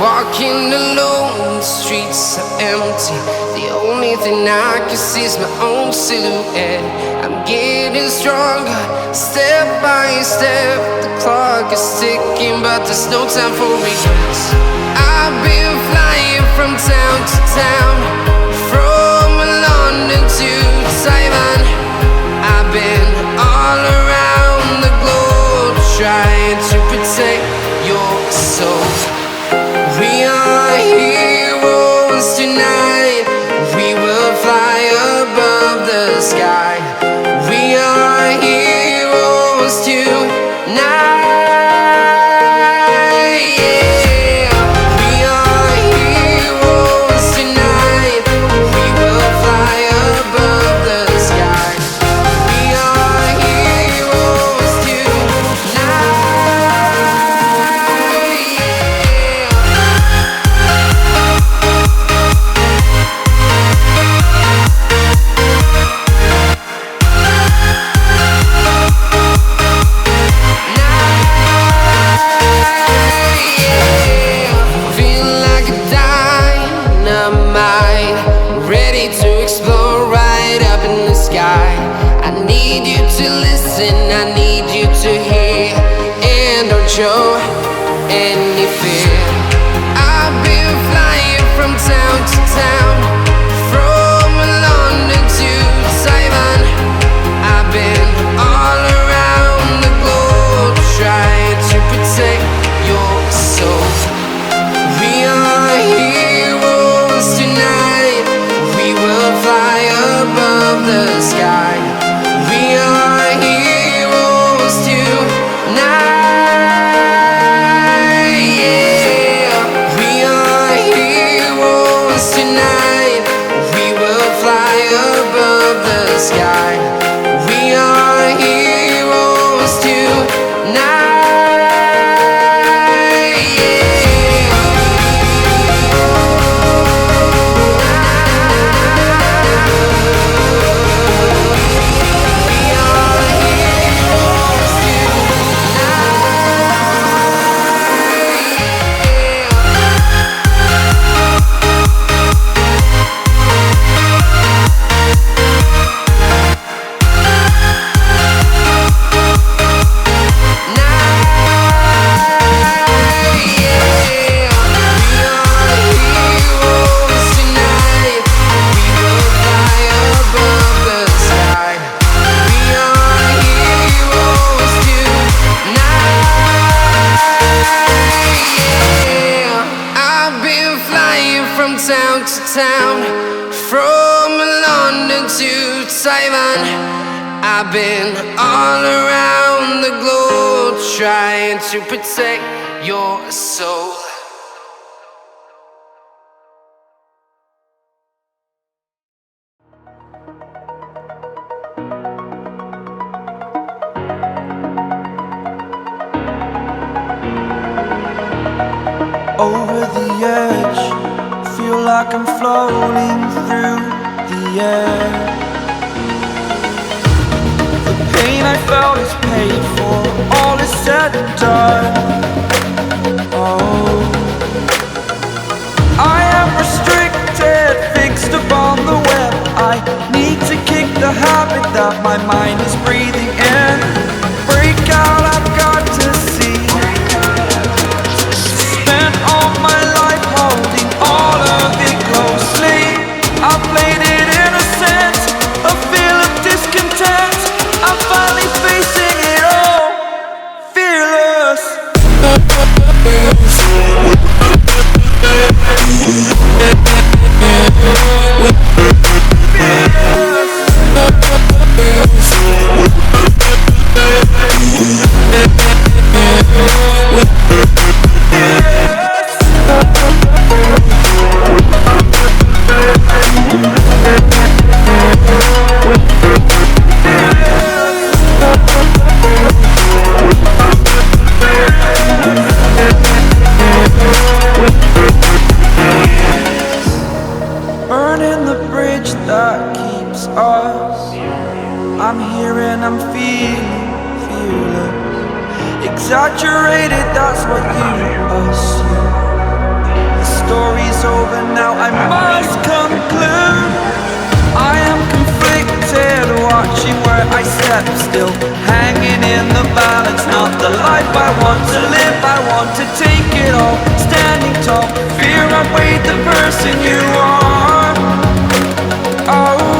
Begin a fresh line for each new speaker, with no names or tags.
Walking alone, the streets are empty. The only thing I can see is my own silhouette. I'm getting stronger, step by step. The clock is ticking, but there's no time for regrets. I've been flying from town to town, from London to Taiwan. I've been all around the globe, trying to protect your soul. We are heroes tonight. We will fly above the sky. We are heroes tonight. Yeah. We are heroes tonight. We will fly above the sky. We are heroes tonight. I need you to hear and don't show any fear. I've been flying from town to town, from London to Taiwan. I've been all around the globe, trying to protect your soul. We are heroes tonight. We will fly above the sky. We are heroes tonight. Yeah. We are heroes tonight. We will fly above the sky. We are heroes tonight. Town to town, from London to Taiwan. I've been all around the globe, trying to protect your soul.
Over the edge, feel like I'm floating through the air. The pain I felt is paid for, all is said and done. Oh, I am restricted, fixed upon the web. I need to kick the habit that my mind is breathing in. Break out, I've got to see. Spent all my life holding all of it closely. I played it innocent, a feel of discontent. I'm finally facing it all, fearless. Burning the bridge that keeps us. I'm here and I'm feeling fearless. Exaggerated, that's what you assume. story's over now, I must conclude. I am conflicted, watching where I step still, hanging in the balance. Not the life I want to live, I want to take it all, standing tall. Fear I've weighed the person you are. Oh,